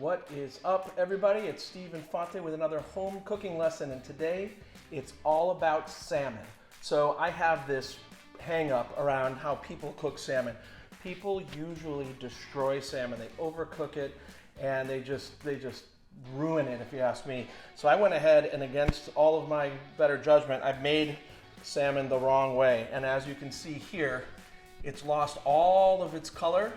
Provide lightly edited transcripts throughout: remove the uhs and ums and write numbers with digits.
What is up, everybody? It's Steve Infante with another home cooking lesson, and today it's all about salmon. So I have this hang up around how people cook salmon. People usually destroy salmon. They overcook it and they just ruin it, if you ask me. So I went ahead and, against all of my better judgment, I've made salmon the wrong way. And as you can see here, it's lost all of its color.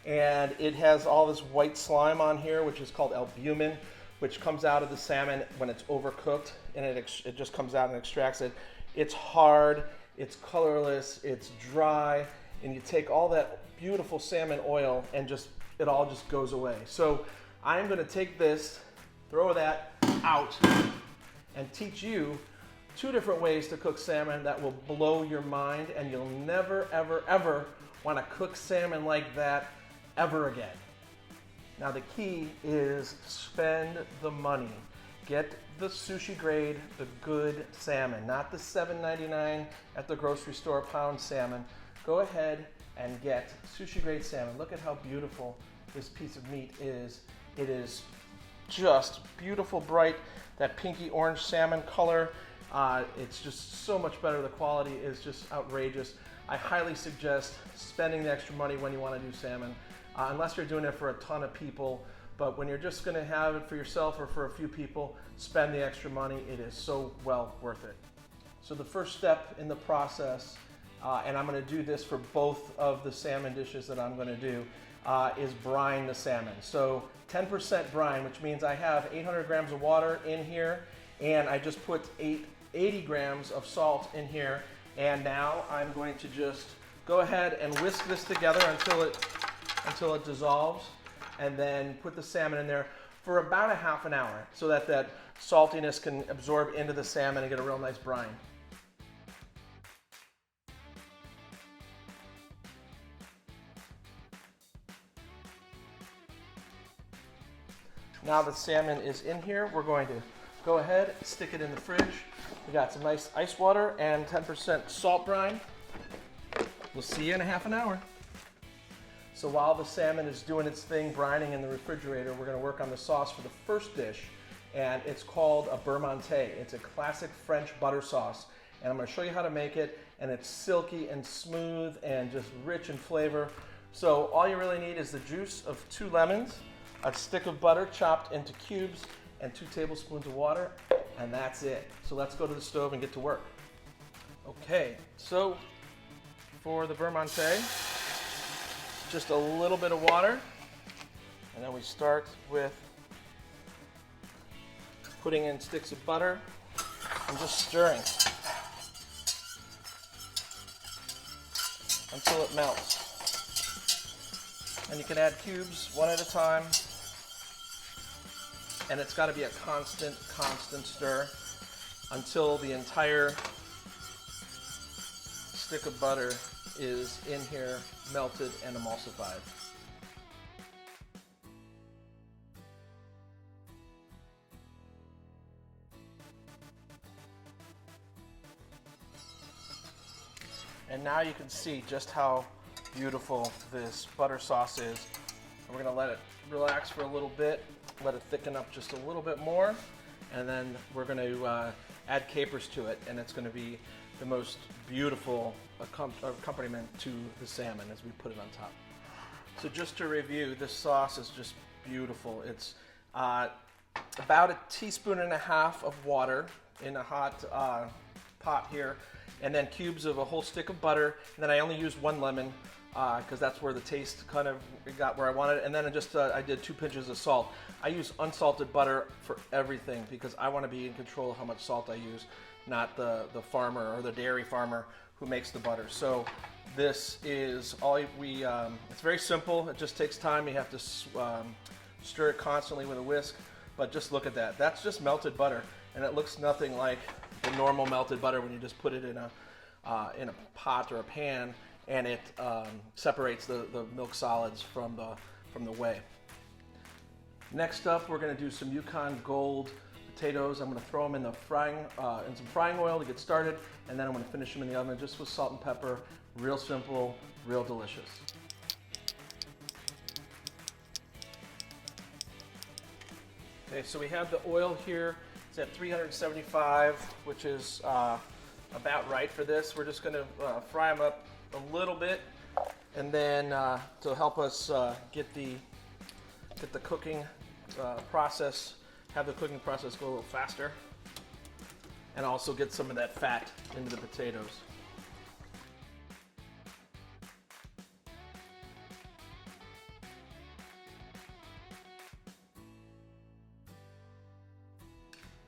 And it has all this white slime on here, which is called albumin, which comes out of the salmon when it's overcooked, and it just comes out and extracts it. It's hard, it's colorless, it's dry, and you take all that beautiful salmon oil and it all just goes away. So I'm gonna take this, throw that out, and teach you 2 different ways to cook salmon that will blow your mind, and you'll never, ever, ever wanna cook salmon like that ever again. Now the key is spend the money. Get the sushi grade, the good salmon, not the $7.99 at the grocery store pound salmon. Go ahead and get sushi grade salmon. Look at how beautiful this piece of meat is. It is just beautiful, bright, that pinky orange salmon color. It's just so much better. The quality is just outrageous. I highly suggest spending the extra money when you want to do salmon. Unless you're doing it for a ton of people, but when you're just going to have it for yourself or for a few people, spend the extra money. It is so well worth it. So the first step in the process, and I'm going to do this for both of the salmon dishes that I'm going to do, is brine the salmon. So 10% brine, which means I have 800 grams of water in here, and I just put 80 grams of salt in here, and now I'm going to just go ahead and whisk this together until it dissolves, and then put the salmon in there for about a half an hour so that that saltiness can absorb into the salmon and get a real nice brine. Now the salmon is in here, we're going to go ahead, stick it in the fridge. We got some nice ice water and 10% salt brine. We'll see you in a half an hour. So while the salmon is doing its thing, brining in the refrigerator, we're going to work on the sauce for the first dish, and it's called a beurre monté. It's a classic French butter sauce, and I'm going to show you how to make it, and it's silky and smooth and just rich in flavor. So all you really need is the juice of 2 lemons, a stick of butter chopped into cubes, and 2 tablespoons of water, and that's it. So let's go to the stove and get to work. Okay, so for the beurre monté, just a little bit of water, and then we start with putting in sticks of butter and just stirring until it melts. And you can add cubes one at a time, and it's got to be a constant stir until the entire stick of butter is in here, melted and emulsified. And now you can see just how beautiful this butter sauce is. And we're going to let it relax for a little bit, let it thicken up just a little bit more, and then we're going to add capers to it, and it's going to be the most beautiful accompaniment to the salmon as we put it on top. So just to review, this sauce is just beautiful. It's about 1.5 teaspoons of water in a hot pot here, and then cubes of a whole stick of butter, and then I only used 1 lemon because that's where the taste kind of got where I wanted it, and then I did 2 pinches of salt. I use unsalted butter for everything because I want to be in control of how much salt I use, not the farmer or the dairy farmer who makes the butter. So this is all it's very simple. It just takes time. You have to stir it constantly with a whisk, but just look at that. That's just melted butter, and it looks nothing like the normal melted butter when you just put it in a pot or a pan, and it separates the milk solids from the whey. Next up, we're going to do some Yukon Gold potatoes. I'm going to throw them in the in some frying oil to get started, and then I'm going to finish them in the oven just with salt and pepper. Real simple, real delicious. Okay, so we have the oil here. It's at 375, which is about right for this. We're just going to fry them up a little bit, and then to help us get the cooking process, have the cooking process go a little faster, and also get some of that fat into the potatoes.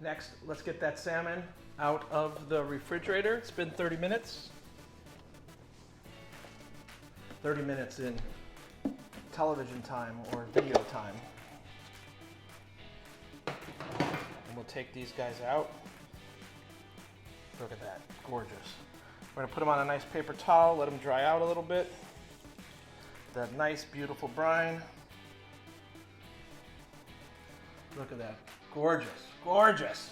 Next, let's get that salmon out of the refrigerator. It's been 30 minutes. 30 minutes in television time or video time. And we'll take these guys out. Look at that, gorgeous. We're gonna put them on a nice paper towel, let them dry out a little bit. That nice, beautiful brine. Look at that, gorgeous, gorgeous.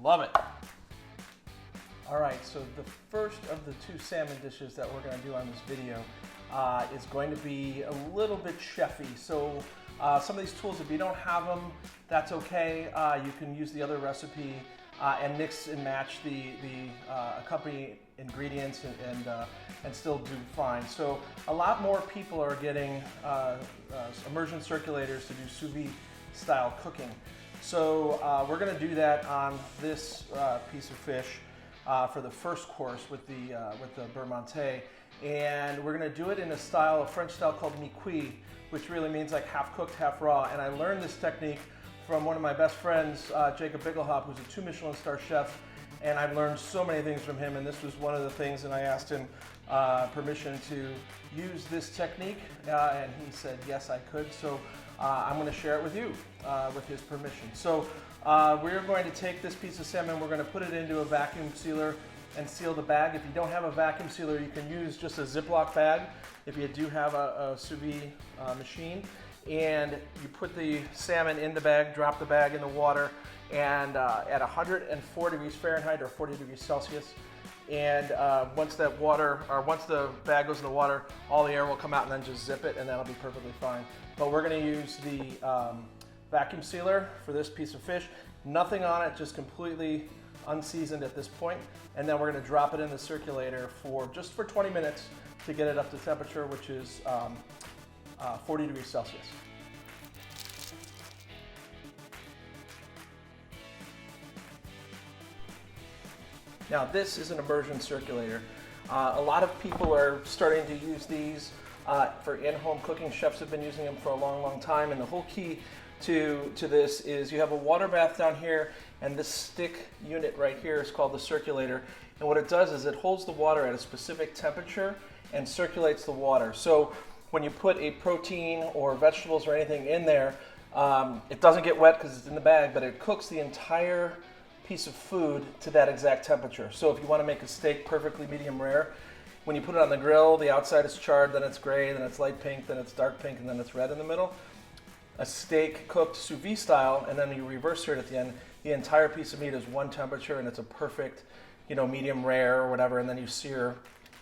Love it. All right, so the first of the two salmon dishes that we're gonna do on this video is going to be a little bit chefy. So some of these tools, if you don't have them, that's okay. You can use the other recipe and mix and match the accompanying ingredients and still do fine. So a lot more people are getting immersion circulators to do sous vide style cooking. So we're going to do that on this piece of fish for the first course with the beurre monté, and we're going to do it in a French style called mi-cuit, which really means like half cooked, half raw. And I learned this technique from one of my best friends, Jacob Bigelhop, who's a 2 Michelin star chef, and I've learned so many things from him, and this was one of the things, and I asked him permission to use this technique, and he said yes I could, so I'm going to share it with you with his permission. So we're going to take this piece of salmon, we're going to put it into a vacuum sealer and seal the bag. If you don't have a vacuum sealer, you can use just a Ziploc bag if you do have a sous vide machine. And you put the salmon in the bag, drop the bag in the water, and at 104 degrees Fahrenheit or 40 degrees Celsius. And once the bag goes in the water, all the air will come out, and then just zip it, and that'll be perfectly fine. But we're going to use the vacuum sealer for this piece of fish. Nothing on it, just completely unseasoned at this point. And then we're going to drop it in the circulator for 20 minutes to get it up to temperature, which is 40 degrees Celsius. Now this is an immersion circulator. A lot of people are starting to use these for in-home cooking. Chefs have been using them for a long, long time, and the whole key to this is you have a water bath down here, and this stick unit right here is called the circulator. And what it does is it holds the water at a specific temperature and circulates the water. So when you put a protein or vegetables or anything in there, it doesn't get wet because it's in the bag, but it cooks the entire piece of food to that exact temperature. So if you want to make a steak perfectly medium rare, when you put it on the grill, the outside is charred, then it's gray, then it's light pink, then it's dark pink, and then it's red in the middle. A steak cooked sous vide style, and then you reverse it at the end, the entire piece of meat is one temperature, and it's a perfect, medium rare or whatever, and then you sear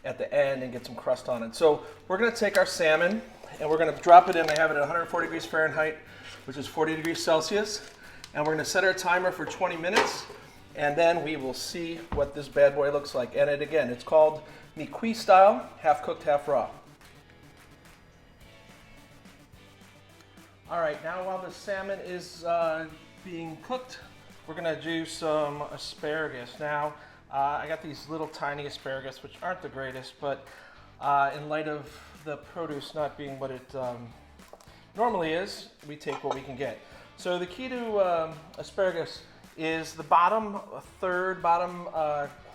at the end and get some crust on it. So we're going to take our salmon and we're going to drop it in. I have it at 140 degrees Fahrenheit, which is 40 degrees Celsius. And we're going to set our timer for 20 minutes, and then we will see what this bad boy looks like. And it's called mi-cuit style, half cooked, half raw. All right, now while the salmon is being cooked, we're going to do some asparagus. Now, I got these little tiny asparagus, which aren't the greatest, but in light of the produce not being what it normally is, we take what we can get. So the key to asparagus is the bottom third, bottom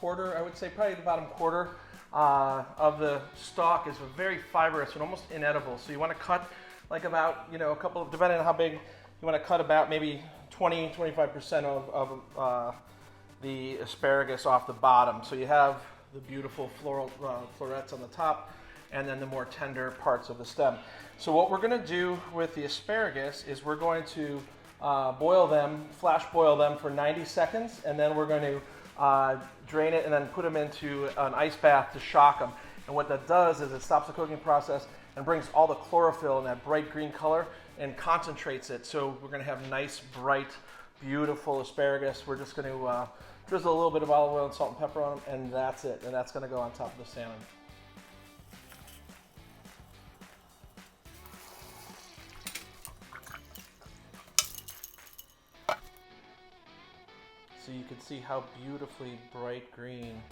quarter, I would say probably the bottom quarter of the stalk is very fibrous and almost inedible. So you want to cut like about, a couple of, depending on how big, you want to cut about maybe 20-25% of the asparagus off the bottom. So you have the beautiful floral florets on the top, and then the more tender parts of the stem. So what we're going to do with the asparagus is we're going to boil them, flash boil them for 90 seconds, and then we're going to drain it and then put them into an ice bath to shock them. And what that does is it stops the cooking process and brings all the chlorophyll in that bright green color and concentrates it. So we're gonna have nice, bright, beautiful asparagus. We're just gonna drizzle a little bit of olive oil and salt and pepper on them, and that's it. And that's gonna go on top of the salmon. So you can see how beautifully bright green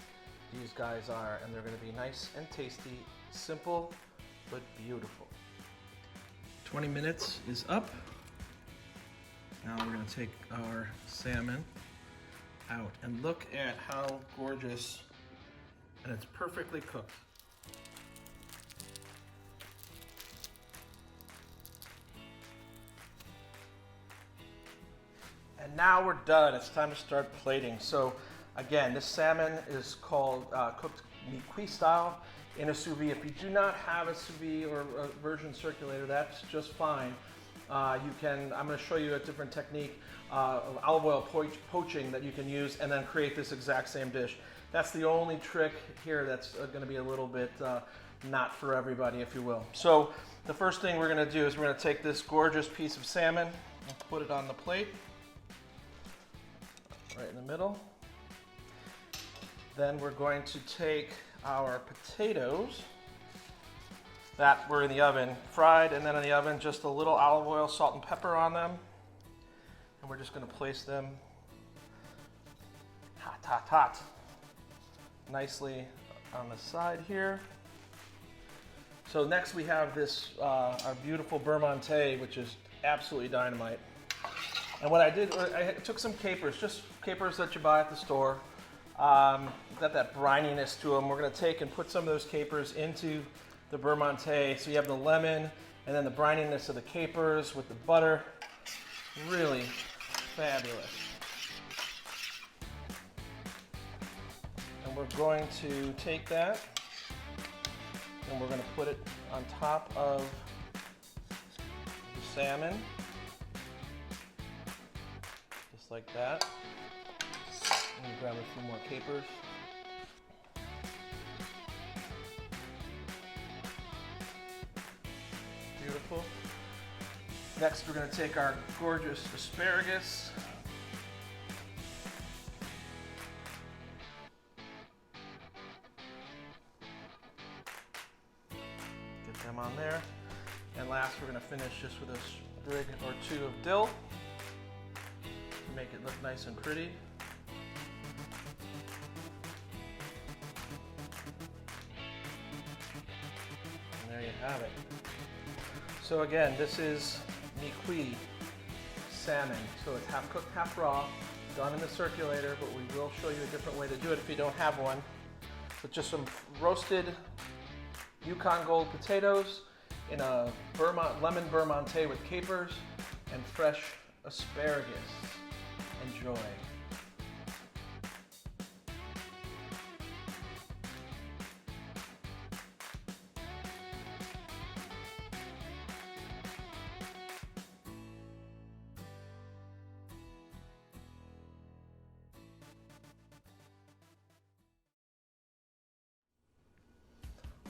these guys are, and they're going to be nice and tasty, simple, but beautiful. 20 minutes is up. Now we're going to take our salmon out, and look at how gorgeous, and it's perfectly cooked. And now we're done. It's time to start plating. So again, this salmon is called cooked mi-cuit style in a sous vide. If you do not have a sous vide or a version circulator, that's just fine. I'm going to show you a different technique of olive oil poaching that you can use and then create this exact same dish. That's the only trick here that's going to be a little bit not for everybody, if you will. So the first thing we're going to do is we're going to take this gorgeous piece of salmon and put it on the plate. Right in the middle. Then we're going to take our potatoes that were in the oven, fried, and then in the oven, just a little olive oil, salt and pepper on them. And we're just going to place them hot, nicely on the side here. So next we have this, our beautiful Bermonte, which is absolutely dynamite. And what I did, I took some capers, just capers that you buy at the store. Got that brininess to them. We're going to take and put some of those capers into the Bermonte. So you have the lemon and then the brininess of the capers with the butter. Really fabulous. And we're going to take that and we're going to put it on top of the salmon. Like that. I'm going to grab a few more capers. Beautiful. Next, we're going to take our gorgeous asparagus. Get them on there. And last, we're going to finish just with a sprig or two of dill. Make it look nice and pretty. And there you have it. So again, this is mi-cuit salmon. So it's half cooked, half raw, done in the circulator, but we will show you a different way to do it if you don't have one. With just some roasted Yukon Gold potatoes in a lemon Bermonte with capers and fresh asparagus. Enjoy.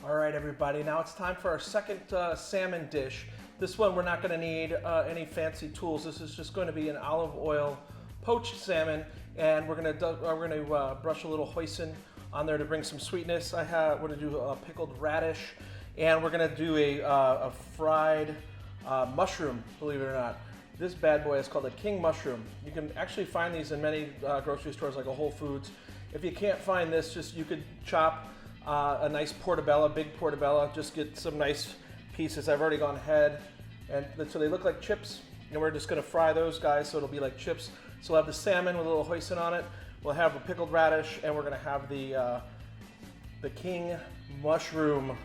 All right, everybody, now it's time for our second salmon dish. This one we're not going to need any fancy tools. This is just going to be an olive oil poached salmon, and we're going to brush a little hoisin on there to bring some sweetness. We're going to do a pickled radish, and we're going to do a fried mushroom, believe it or not. This bad boy is called a king mushroom. You can actually find these in many grocery stores like a Whole Foods. If you can't find this, you could chop a nice portobello, big portobello, just get some nice pieces. I've already gone ahead, and so they look like chips, and we're just going to fry those guys so it'll be like chips. So we'll have the salmon with a little hoisin on it. We'll have a pickled radish, and we're going to have the king mushroom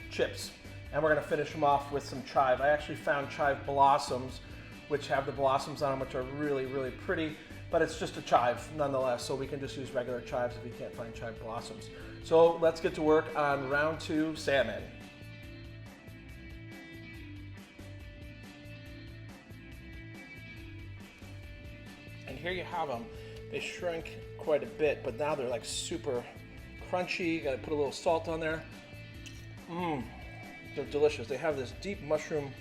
chips, and we're going to finish them off with some chive. I actually found chive blossoms, which have the blossoms on them, which are really, really pretty, but it's just a chive nonetheless, so we can just use regular chives if you can't find chive blossoms. So let's get to work on round 2 salmon. And here you have them. They shrink quite a bit, but now they're like super crunchy. You gotta put a little salt on there. They're delicious. They have this deep mushroom,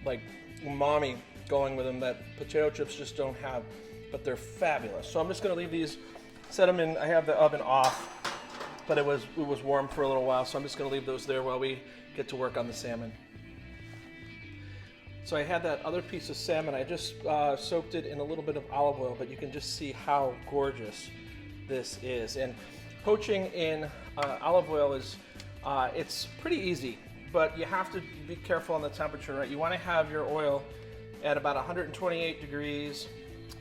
like umami going with them that potato chips just don't have, but they're fabulous. So I'm just gonna leave these, set them in, I have the oven off, but it was warm for a little while, so I'm just gonna leave those there while we get to work on the salmon. So I had that other piece of salmon, I just soaked it in a little bit of olive oil, but you can just see how gorgeous this is. And poaching in olive oil is, it's pretty easy, but you have to be careful on the temperature, right? You wanna have your oil at about 128 degrees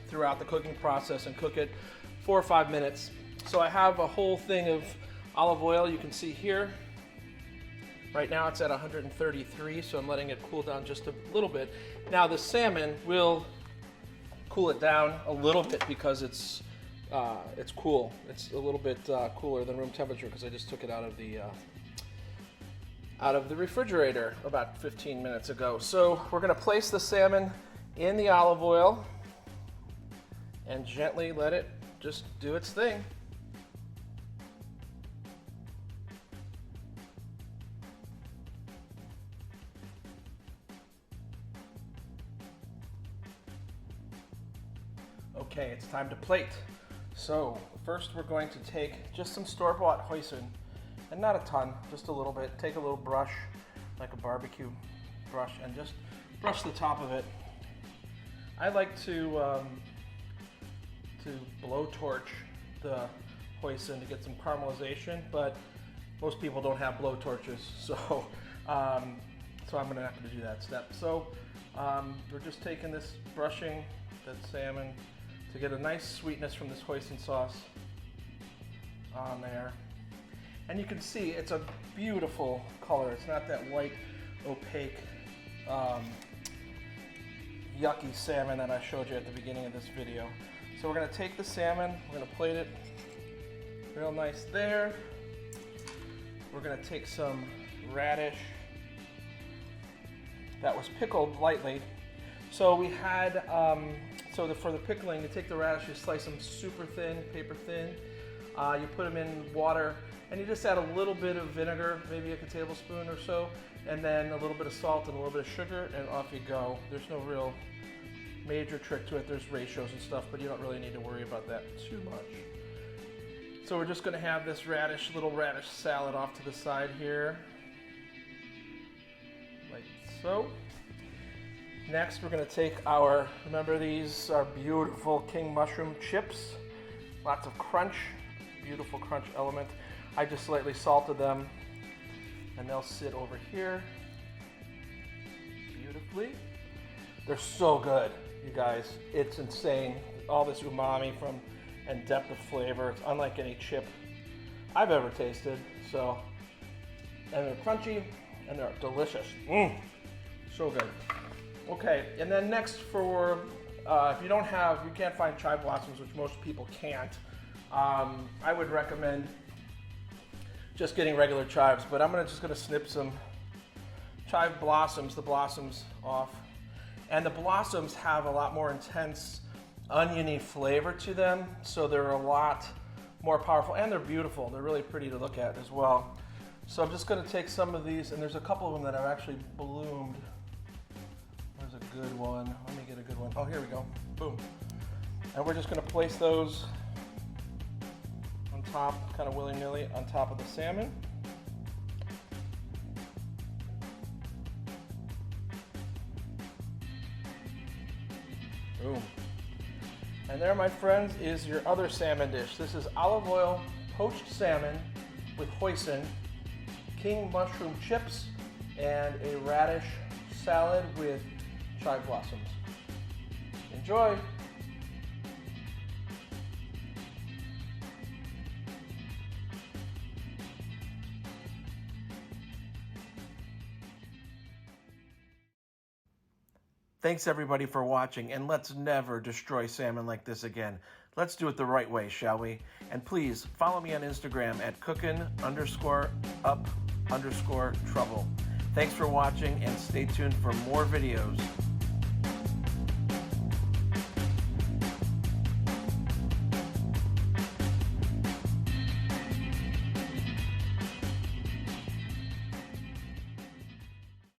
throughout the cooking process and cook it 4 or 5 minutes. So I have a whole thing of olive oil, you can see here. Right now it's at 133, so I'm letting it cool down just a little bit. Now the salmon will cool it down a little bit because it's cool. It's a little bit cooler than room temperature because I just took it out of the refrigerator about 15 minutes ago. So we're gonna place the salmon in the olive oil and gently let it just do its thing. Okay, it's time to plate. So first we're going to take just some store-bought hoisin, and not a ton, just a little bit. Take a little brush, like a barbecue brush, and just brush the top of it. I like to blowtorch the hoisin to get some caramelization, but most people don't have blowtorches, so I'm gonna have to do that step. So we're just taking this, brushing that salmon to get a nice sweetness from this hoisin sauce on there. And you can see it's a beautiful color. It's not that white, opaque, yucky salmon that I showed you at the beginning of this video. So we're gonna take the salmon, we're gonna plate it real nice there. We're gonna take some radish that was pickled lightly. So we had, for the pickling, you take the radish, you slice them super thin, paper thin. You put them in water, and you just add a little bit of vinegar, maybe like a tablespoon or so, and then a little bit of salt and a little bit of sugar, and off you go. There's no real major trick to it. There's ratios and stuff, but you don't really need to worry about that too much. So we're just gonna have this little radish salad off to the side here, like so. Next, we're gonna take remember these are beautiful king mushroom chips. Lots of crunch, beautiful crunch element. I just slightly salted them, and they'll sit over here beautifully. They're so good, you guys. It's insane. All this umami and depth of flavor. It's unlike any chip I've ever tasted. So, and they're crunchy, and they're delicious. So good. Okay, and then next for, if you can't find chive blossoms, which most people can't, I would recommend just getting regular chives, but I'm just gonna snip some chive blossoms, the blossoms off. And the blossoms have a lot more intense oniony flavor to them, so they're a lot more powerful, and they're beautiful. They're really pretty to look at as well. So I'm just gonna take some of these, and there's a couple of them that have actually bloomed. There's a good one. Let me get a good one. Oh, here we go. Boom. And we're just going to place those on top, kind of willy-nilly, on top of the salmon. Boom. And there, my friends, is your other salmon dish. This is olive oil poached salmon with hoisin, king mushroom chips, and a radish salad with chive blossoms. Enjoy! Thanks everybody for watching, and let's never destroy salmon like this again. Let's do it the right way, shall we? And please follow me on Instagram at cookin_up_trouble. Thanks for watching, and stay tuned for more videos.